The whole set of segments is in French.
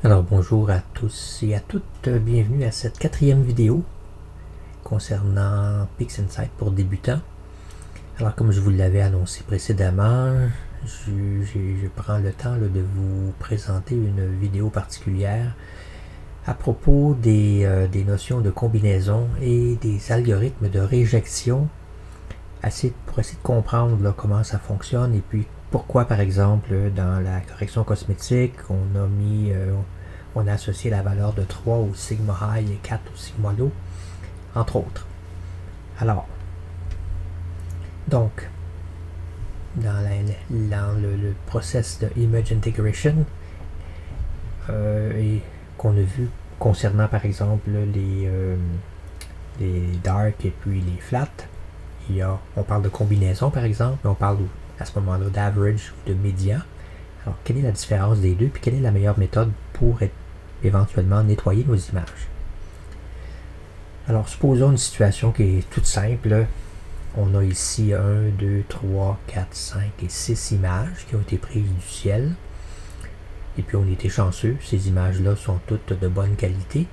Alors bonjour à tous et à toutes, bienvenue à cette quatrième vidéo concernant PixInsight pour débutants. Alors comme je vous l'avais annoncé précédemment, je prends le temps de vous présenter une vidéo particulière à propos des notions de combinaison et des algorithmes de réjection pour essayer de comprendre comment ça fonctionne et puis pourquoi par exemple dans la correction cosmétique on a associé la valeur de 3 au sigma high et 4 au sigma low, entre autres. Alors, donc, dans le process de image integration et qu'on a vu concernant par exemple les dark et puis les flat, on parle de combinaison par exemple, mais on parle à ce moment-là d'average ou de médian. Alors, quelle est la différence des deux, puis quelle est la meilleure méthode pour éventuellement nettoyer nos images? Alors, supposons une situation qui est toute simple. On a ici 1, 2, 3, 4, 5 et 6 images qui ont été prises du ciel. Et puis, on était chanceux. Ces images-là sont toutes de bonne qualité.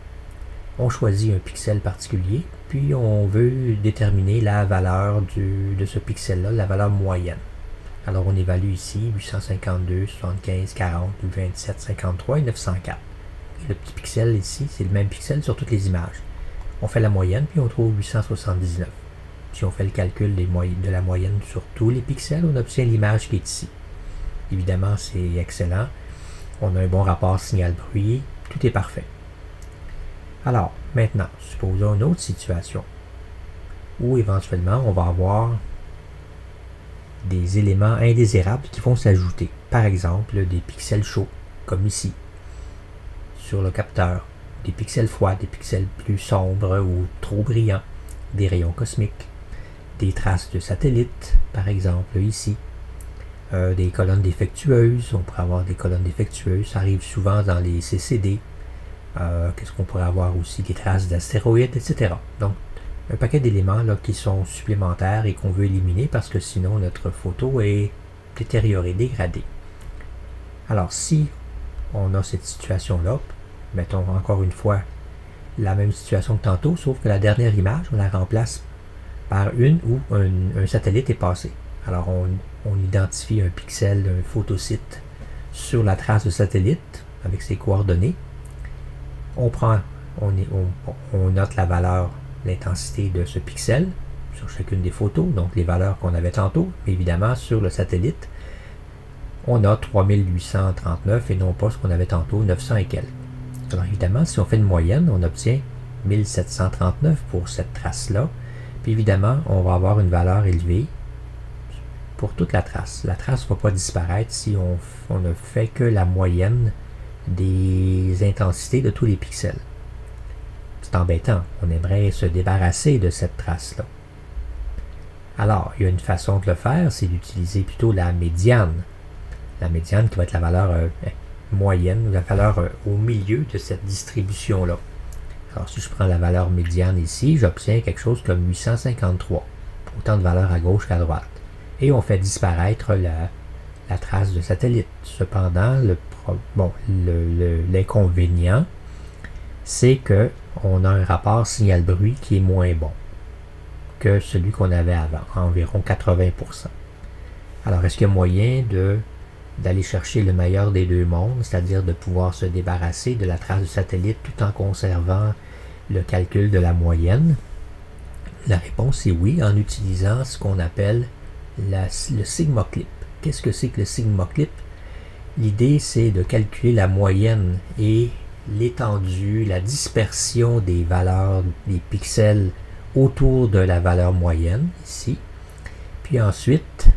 On choisit un pixel particulier, puis on veut déterminer la valeur de ce pixel-là, la valeur moyenne. Alors, on évalue ici 852, 75, 40, 27, 53 et 904. Et le petit pixel ici, c'est le même pixel sur toutes les images. On fait la moyenne, puis on trouve 879. Si on fait le calcul de la moyenne sur tous les pixels, on obtient l'image qui est ici. Évidemment, c'est excellent. On a un bon rapport signal-bruit. Tout est parfait. Alors, maintenant, supposons une autre situation où éventuellement, on va avoir des éléments indésirables qui vont s'ajouter. Par exemple, des pixels chauds, comme ici, sur le capteur, des pixels froids, des pixels plus sombres ou trop brillants, des rayons cosmiques, des traces de satellites, par exemple ici, des colonnes défectueuses. On pourrait avoir des colonnes défectueuses, ça arrive souvent dans les CCD. Qu'est-ce qu'on pourrait avoir aussi? Des traces d'astéroïdes, etc. Donc, un paquet d'éléments qui sont supplémentaires et qu'on veut éliminer parce que sinon notre photo est détériorée, dégradée. Alors, si on a cette situation-là, mettons encore une fois la même situation que tantôt, sauf que la dernière image, on la remplace par une où un satellite est passé. Alors, on identifie un pixel d'un photosite sur la trace de satellite avec ses coordonnées. On note la valeur, l'intensité de ce pixel sur chacune des photos, donc les valeurs qu'on avait tantôt, mais évidemment sur le satellite, on a 3839 et non pas ce qu'on avait tantôt, 900 et quelques. Alors évidemment, si on fait une moyenne, on obtient 1739 pour cette trace-là. Puis évidemment, on va avoir une valeur élevée pour toute la trace. La trace ne va pas disparaître si on ne fait que la moyenne des intensités de tous les pixels. C'est embêtant. On aimerait se débarrasser de cette trace-là. Alors, il y a une façon de le faire, c'est d'utiliser plutôt la médiane. La médiane qui va être la valeur moyenne, la valeur au milieu de cette distribution-là. Alors, si je prends la valeur médiane ici, j'obtiens quelque chose comme 853. Autant de valeurs à gauche qu'à droite. Et on fait disparaître la trace de satellite. Cependant, l'inconvénient, c'est que on a un rapport signal-bruit qui est moins bon que celui qu'on avait avant, environ 80%. Alors, est-ce qu'il y a moyen d'aller chercher le meilleur des deux mondes, c'est-à-dire de pouvoir se débarrasser de la trace de satellite tout en conservant le calcul de la moyenne? La réponse est oui, en utilisant ce qu'on appelle le sigma clip. Qu'est-ce que c'est que le sigma clip? L'idée, c'est de calculer la moyenne et l'étendue, la dispersion des valeurs des pixels autour de la valeur moyenne, ici. Puis ensuite,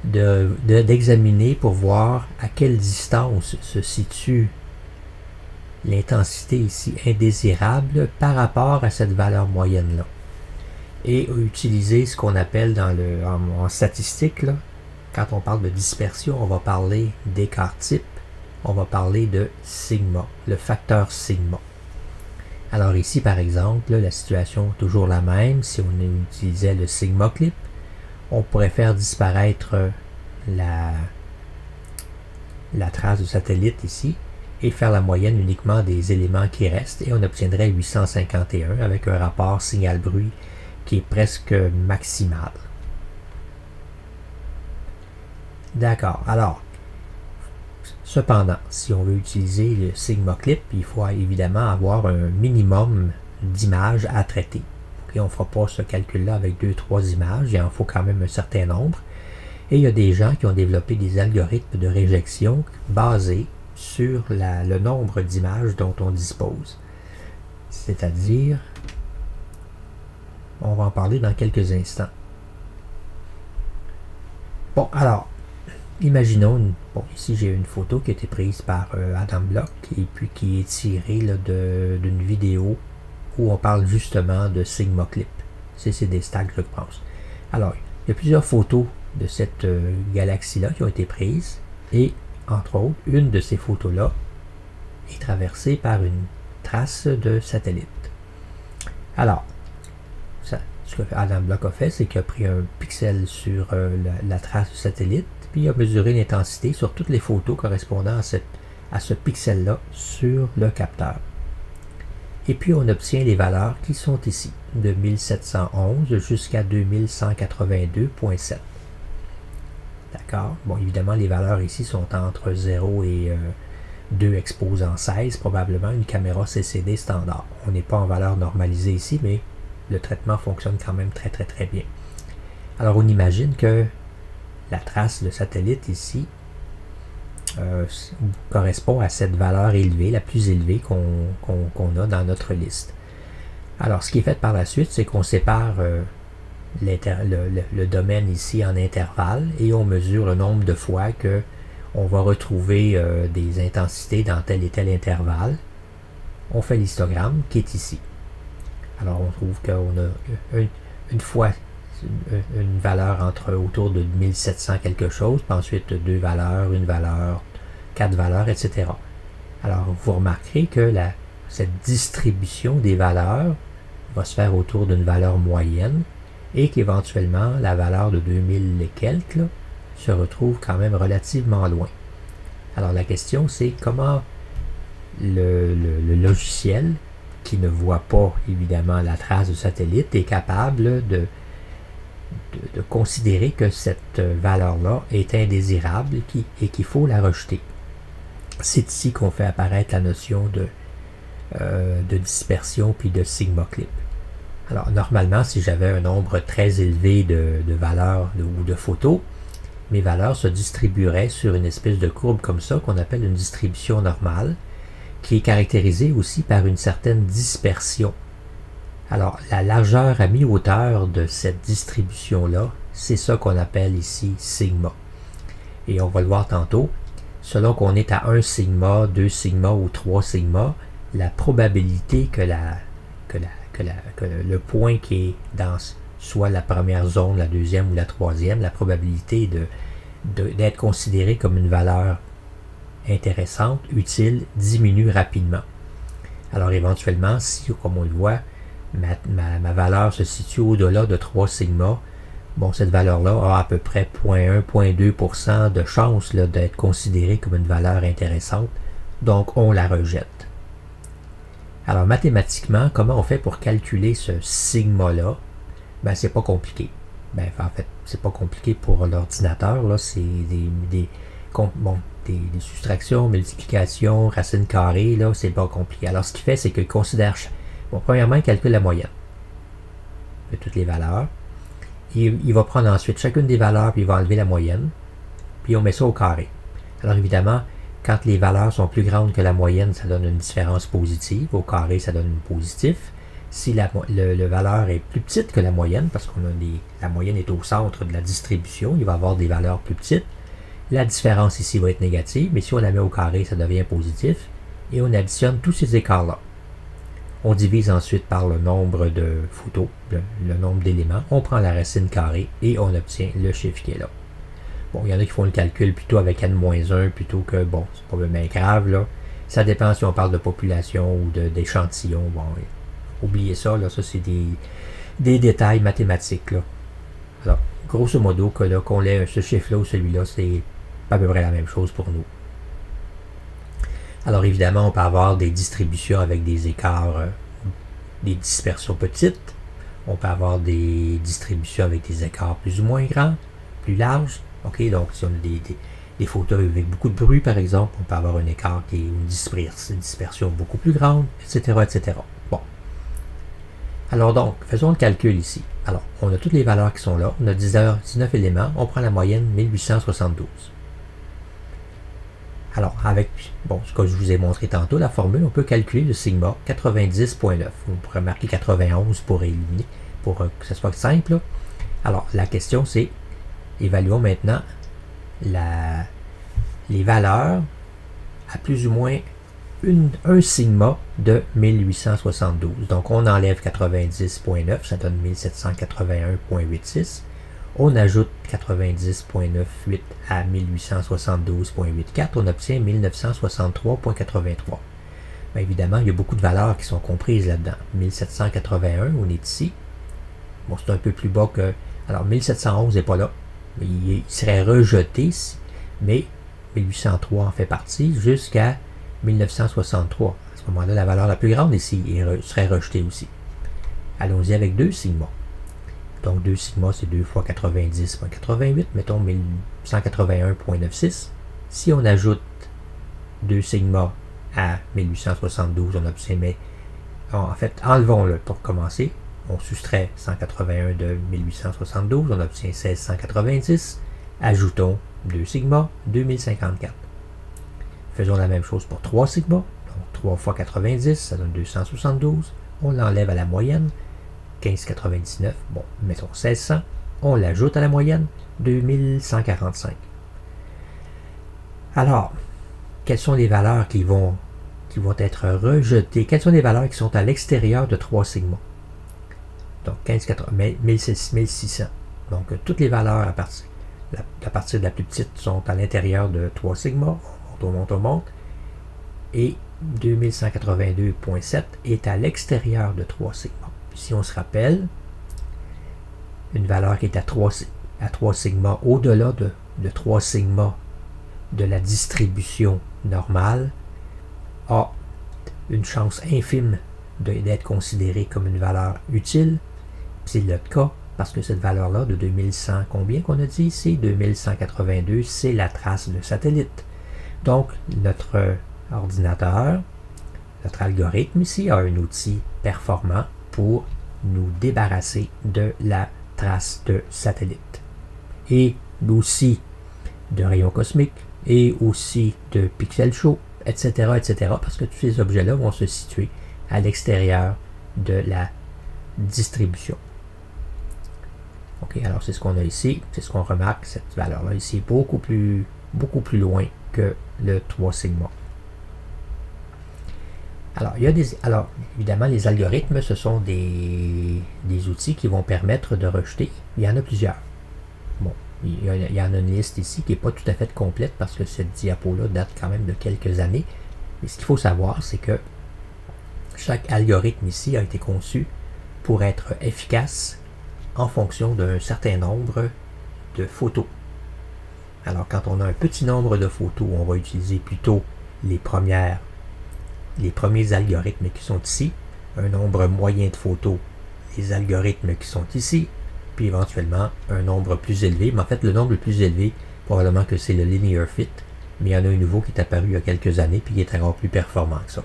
d'examiner pour voir à quelle distance se situe l'intensité ici indésirable par rapport à cette valeur moyenne-là. Et utiliser ce qu'on appelle en statistique, quand on parle de dispersion, on va parler d'écart type, on va parler de sigma, le facteur sigma. Alors ici, par exemple, la situation est toujours la même. Si on utilisait le sigma clip, on pourrait faire disparaître la trace de satellite ici, et faire la moyenne uniquement des éléments qui restent, et on obtiendrait 851 avec un rapport signal-bruit qui est presque maximal. D'accord. Alors, cependant, si on veut utiliser le Sigma Clip, il faut évidemment avoir un minimum d'images à traiter. Okay, on ne fera pas ce calcul-là avec 2-3 images, il en faut quand même un certain nombre. Et il y a des gens qui ont développé des algorithmes de réjection basés sur le nombre d'images dont on dispose. C'est-à-dire, on va en parler dans quelques instants. Bon, alors, imaginons, bon, ici j'ai une photo qui a été prise par Adam Block et puis qui est tirée d'une vidéo où on parle justement de Sigma Clip. C'est des stacks, je pense. Alors, il y a plusieurs photos de cette galaxie-là qui ont été prises et, entre autres, une de ces photos-là est traversée par une trace de satellite. Alors, ce que Adam Block a fait, c'est qu'il a pris un pixel sur la trace du satellite, puis il a mesuré l'intensité sur toutes les photos correspondant à ce pixel-là sur le capteur. Et puis on obtient les valeurs qui sont ici, de 1711 jusqu'à 2182.7. D'accord? Bon, évidemment, les valeurs ici sont entre 0 et 2 exposant 16, probablement une caméra CCD standard. On n'est pas en valeur normalisée ici, mais le traitement fonctionne quand même très bien. Alors on imagine que la trace de satellite ici correspond à cette valeur élevée, la plus élevée qu'on a dans notre liste. Alors ce qui est fait par la suite, c'est qu'on sépare le domaine ici en intervalles et on mesure le nombre de fois que on va retrouver des intensités dans tel et tel intervalle. On fait l'histogramme qui est ici. Alors on trouve qu'on a une fois une valeur autour de 1700 quelque chose, puis ensuite 2 valeurs, 1 valeur, 4 valeurs, etc. Alors vous remarquerez que cette distribution des valeurs va se faire autour d'une valeur moyenne et qu'éventuellement la valeur de 2000 et quelques là, se retrouve quand même relativement loin. Alors la question c'est comment le logiciel qui ne voit pas évidemment la trace du satellite est capable de considérer que cette valeur-là est indésirable et qu'il faut la rejeter. C'est ici qu'on fait apparaître la notion de dispersion puis de Sigma Clip. Alors normalement, si j'avais un nombre très élevé de valeurs ou de photos, mes valeurs se distribueraient sur une espèce de courbe comme ça qu'on appelle une distribution normale, qui est caractérisée aussi par une certaine dispersion. Alors, la largeur à mi-hauteur de cette distribution-là, c'est ça qu'on appelle ici sigma. Et on va le voir tantôt, selon qu'on est à 1 sigma, 2 sigma ou 3 sigma, la probabilité que le point qui est dans soit la première zone, la deuxième ou la troisième, la probabilité d'être considéré comme une valeur intéressante, utile, diminue rapidement. Alors éventuellement, si, comme on le voit, ma valeur se situe au-delà de 3 sigma, bon, cette valeur-là a à peu près 0,1-0,2% de chance d'être considérée comme une valeur intéressante, donc on la rejette. Alors mathématiquement, comment on fait pour calculer ce sigma-là? Ben, c'est pas compliqué. Ben, en fait, c'est pas compliqué pour l'ordinateur, là, c'est des soustractions, multiplications, racines carrées, là, c'est pas compliqué. Alors, ce qu'il fait, c'est qu'il considère, bon, premièrement, il calcule la moyenne de toutes les valeurs. Il va prendre ensuite chacune des valeurs, puis il va enlever la moyenne, puis on met ça au carré. Alors, évidemment, quand les valeurs sont plus grandes que la moyenne, ça donne une différence positive. Au carré, ça donne une positive. Si la valeur est plus petite que la moyenne, parce que la moyenne est au centre de la distribution, il va avoir des valeurs plus petites. La différence ici va être négative, mais si on la met au carré, ça devient positif. Et on additionne tous ces écarts-là. On divise ensuite par le nombre de photos, le nombre d'éléments. On prend la racine carrée et on obtient le chiffre qui est là. Bon, il y en a qui font le calcul plutôt avec n-1 plutôt que, bon, c'est pas vraiment grave, là. Ça dépend si on parle de population ou d'échantillon. Bon, oubliez ça, là, ça c'est des détails mathématiques, là. Alors, grosso modo, qu'on ait ce chiffre-là ou celui-là, c'est à peu près la même chose pour nous. Alors évidemment, on peut avoir des distributions avec des écarts, des dispersions petites. On peut avoir des distributions avec des écarts plus ou moins grands, plus larges. OK, donc si on a des fauteuils avec beaucoup de bruit, par exemple, on peut avoir un écart qui est une dispersion beaucoup plus grande, etc., etc. Bon. Alors donc, faisons le calcul ici. Alors, on a toutes les valeurs qui sont là. On a 19 éléments. On prend la moyenne 1872. Alors, avec ce que je vous ai montré tantôt, la formule, on peut calculer le sigma 90.9. On pourrait marquer 91 pour éliminer, pour que ce soit simple. Alors, la question, c'est, évaluons maintenant les valeurs à plus ou moins un sigma de 1872. Donc, on enlève 90.9, ça donne 1781.86. On ajoute 90.98 à 1872.84, on obtient 1963.83. Bien évidemment, il y a beaucoup de valeurs qui sont comprises là-dedans. 1781, on est ici. Bon, c'est un peu plus bas que... Alors, 1711 n'est pas là. Il serait rejeté ici, mais 1803 en fait partie jusqu'à 1963. À ce moment-là, la valeur la plus grande ici serait rejetée aussi. Allons-y avec 2 sigma. Donc 2 sigma, c'est 2 fois 90.88, mettons 1181.96. Si on ajoute 2 sigma à 1872, on obtient, mais en fait, enlevons-le pour commencer. On soustrait 181 de 1872, on obtient 1690. Ajoutons 2 sigma, 2054. Faisons la même chose pour 3 sigma. Donc 3 fois 90, ça donne 272. On l'enlève à la moyenne. 1599, bon, mettons 1600, on l'ajoute à la moyenne, 2145. Alors, quelles sont les valeurs qui vont être rejetées? Quelles sont les valeurs qui sont à l'extérieur de 3 sigma? Donc, 1600. Donc, toutes les valeurs à partir de la plus petite sont à l'intérieur de 3 sigma. On monte. Et 2182.7 est à l'extérieur de 3 sigma. Si on se rappelle, une valeur qui est à 3 sigma, au-delà de 3 sigma de la distribution normale, a une chance infime d'être considérée comme une valeur utile. C'est le cas parce que cette valeur-là de 2100, combien qu'on a dit ici? 2182, c'est la trace de satellite. Donc, notre ordinateur, notre algorithme ici, a un outil performant pour nous débarrasser de la trace de satellite. Et aussi de rayons cosmiques, et aussi de pixels chauds, etc., etc., parce que tous ces objets-là vont se situer à l'extérieur de la distribution. OK, alors c'est ce qu'on a ici, c'est ce qu'on remarque, cette valeur-là ici est beaucoup plus loin que le 3 sigma. Alors, évidemment, les algorithmes, ce sont des outils qui vont permettre de rejeter. Il y en a plusieurs. Bon, il y en a une liste ici qui n'est pas tout à fait complète parce que cette diapo-là date quand même de quelques années. Mais ce qu'il faut savoir, c'est que chaque algorithme ici a été conçu pour être efficace en fonction d'un certain nombre de photos. Alors, quand on a un petit nombre de photos, on va utiliser plutôt les premiers algorithmes qui sont ici, un nombre moyen de photos, les algorithmes qui sont ici, puis éventuellement un nombre plus élevé. Mais en fait, le nombre le plus élevé, probablement que c'est le Linear Fit, mais il y en a un nouveau qui est apparu il y a quelques années, puis qui est encore plus performant que ça.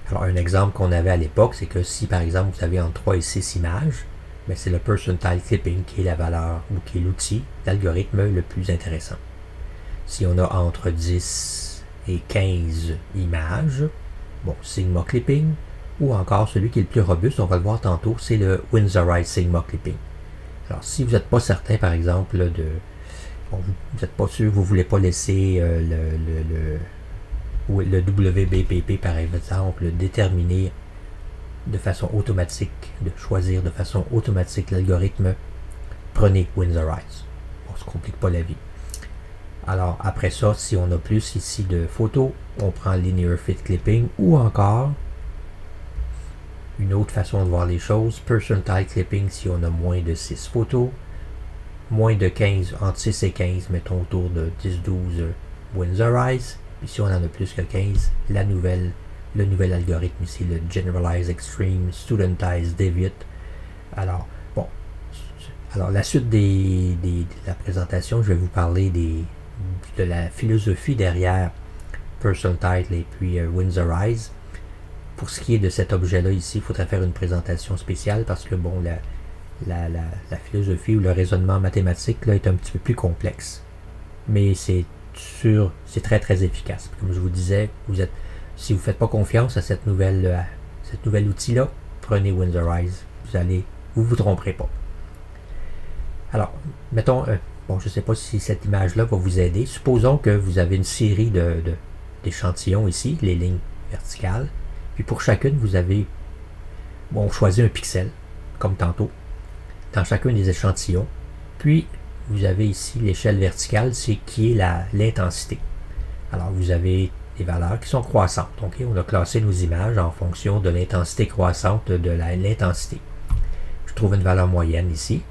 Alors, un exemple qu'on avait à l'époque, c'est que si, par exemple, vous avez entre 3 et 6 images, ben, c'est le percentile clipping qui est la valeur, ou qui est l'outil d'algorithme le plus intéressant. Si on a entre 10 et 15 images, bon, Sigma Clipping, ou encore celui qui est le plus robuste, on va le voir tantôt, c'est le Winsorized Sigma Clipping. Alors, si vous n'êtes pas certain, par exemple, vous n'êtes pas sûr, vous ne voulez pas laisser le WBPP, par exemple, déterminer de façon automatique, de choisir de façon automatique l'algorithme, prenez Winsorized. On ne se complique pas la vie. Alors, après ça, si on a plus ici de photos, on prend Linear Fit Clipping ou encore une autre façon de voir les choses, Percentile Clipping si on a moins de 6 photos, moins de 15, entre 6 et 15, mettons autour de 10-12 Winsorized, si on en a plus que 15, le nouvel algorithme ici, le Generalized Extreme Studentized Deviate. Alors, bon, alors la suite de la présentation, je vais vous parler de la philosophie derrière Personal Title et puis Windsorize. Pour ce qui est de cet objet-là ici, il faudrait faire une présentation spéciale parce que, bon, la philosophie ou le raisonnement mathématique là, est un petit peu plus complexe. Mais c'est très très efficace. Comme je vous disais, si vous ne faites pas confiance à cette nouvelle outil-là, prenez Windsorize. Vous ne vous tromperez pas. Alors, mettons, bon, je ne sais pas si cette image-là va vous aider. Supposons que vous avez une série d'échantillons ici, les lignes verticales. Puis pour chacune, vous avez, bon, on choisit un pixel, comme tantôt, dans chacun des échantillons. Puis, vous avez ici l'échelle verticale, c'est qui est l'intensité. Alors, vous avez des valeurs qui sont croissantes. Donc, on a classé nos images en fonction de l'intensité croissante de l'intensité. Je trouve une valeur moyenne ici.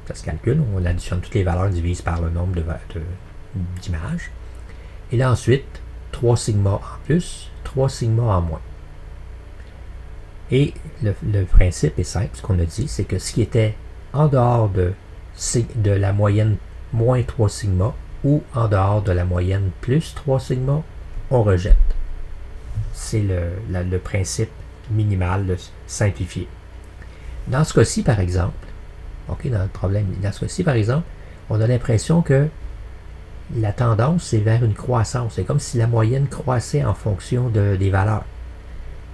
Ça se calcule. On additionne toutes les valeurs, on divise par le nombre d'images. Et là, ensuite, 3 sigma en plus, 3 sigma en moins. Et le principe est simple. Ce qu'on a dit, c'est que ce qui était en dehors de la moyenne moins 3 sigma ou en dehors de la moyenne plus 3 sigma, on rejette. C'est le principe minimal simplifié. Dans ce cas-ci, par exemple, dans ce cas-ci, par exemple, on a l'impression que la tendance, c'est vers une croissance. C'est comme si la moyenne croissait en fonction des valeurs.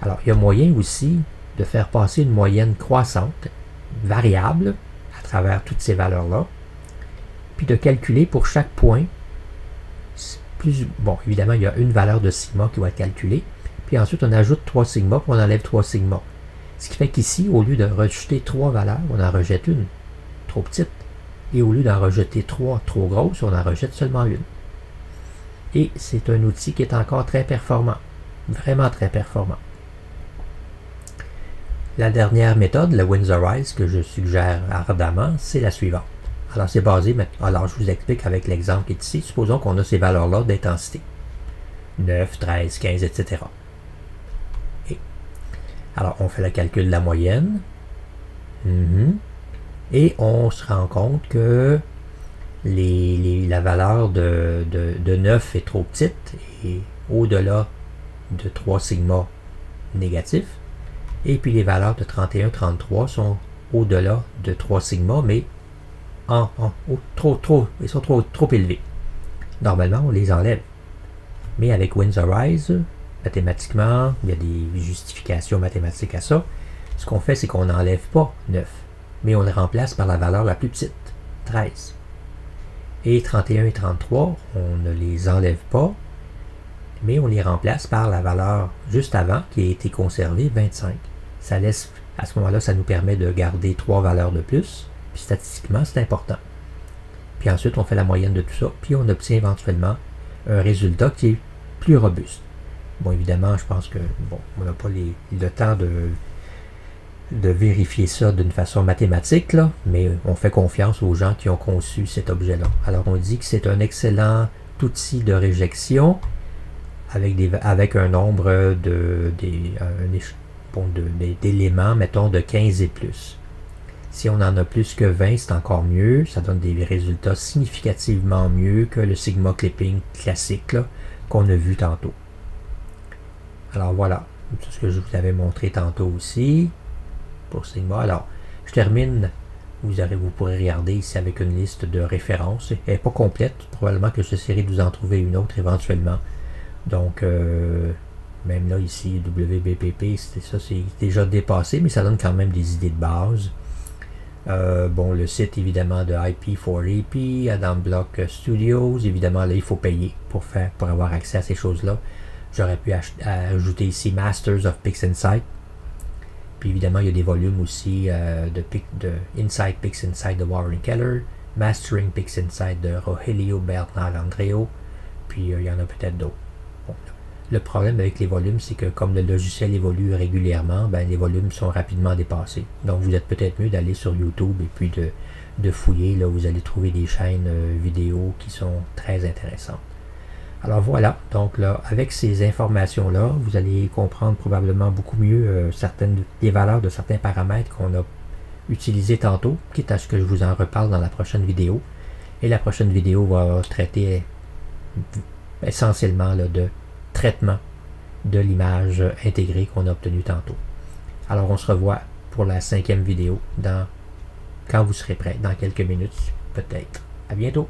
Alors, il y a moyen aussi de faire passer une moyenne croissante, variable, à travers toutes ces valeurs-là, puis de calculer pour chaque point, bon, évidemment, il y a une valeur de sigma qui va être calculée, puis ensuite on ajoute 3 sigma, puis on enlève 3 sigma. Ce qui fait qu'ici, au lieu de rejeter 3 valeurs, on en rejette une, trop petite, et au lieu d'en rejeter 3 trop grosses, on en rejette seulement une. Et c'est un outil qui est encore très performant, vraiment très performant. La dernière méthode, le Windsorize, que je suggère ardemment, c'est la suivante. Alors, c'est basé, alors je vous explique avec l'exemple qui est ici. Supposons qu'on a ces valeurs-là d'intensité. 9, 13, 15, etc. Alors, on fait le calcul de la moyenne. Et on se rend compte que la valeur de 9 est trop petite et au-delà de 3 sigma négatifs. Et puis les valeurs de 31, 33 sont au-delà de 3 sigma, mais ils sont trop élevés. Normalement, on les enlève. Mais avec Windsorize, mathématiquement, il y a des justifications mathématiques à ça. Ce qu'on fait, c'est qu'on n'enlève pas 9, mais on le remplace par la valeur la plus petite, 13. Et 31 et 33, on ne les enlève pas, mais on les remplace par la valeur juste avant qui a été conservée, 25. Ça laisse, à ce moment-là, ça nous permet de garder 3 valeurs de plus, puis statistiquement, c'est important. Puis ensuite, on fait la moyenne de tout ça, puis on obtient éventuellement un résultat qui est plus robuste. Bon, évidemment, je pense que, bon, on n'a pas le temps de vérifier ça d'une façon mathématique, là, mais on fait confiance aux gens qui ont conçu cet objet-là. Alors, on dit que c'est un excellent outil de réjection avec un nombre d'éléments, mettons, de 15 et plus. Si on en a plus que 20, c'est encore mieux. Ça donne des résultats significativement mieux que le Sigma Clipping classique qu'on a vu tantôt. Alors voilà, c'est ce que je vous avais montré tantôt aussi pour Sigma. Alors, je termine. Vous pourrez regarder ici avec une liste de références. Elle n'est pas complète. Probablement que j'essaierai de vous en trouver une autre éventuellement. Donc, même là, ici, WBPP, c'est déjà dépassé, mais ça donne quand même des idées de base. Bon, le site, évidemment, de IP4AP, Adam Block Studios. Évidemment, là, il faut payer pour avoir accès à ces choses-là. J'aurais pu ajouter ici Masters of PixInsight. Puis, évidemment, il y a des volumes aussi de Inside PixInsight de Warren Keller, Mastering PixInsight de Rogelio Bernal Andreo. Puis, il y en a peut-être d'autres. Bon, le problème avec les volumes, c'est que comme le logiciel évolue régulièrement, ben, les volumes sont rapidement dépassés. Donc, vous êtes peut-être mieux d'aller sur YouTube et puis de fouiller. Là, vous allez trouver des chaînes vidéo qui sont très intéressantes. Alors voilà, donc là, avec ces informations-là, vous allez comprendre probablement beaucoup mieux les valeurs de certains paramètres qu'on a utilisés tantôt, quitte à ce que je vous en reparle dans la prochaine vidéo. Et la prochaine vidéo va traiter essentiellement là, de traitement de l'image intégrée qu'on a obtenue tantôt. Alors on se revoit pour la 5e vidéo quand vous serez prêt, dans quelques minutes peut-être. À bientôt!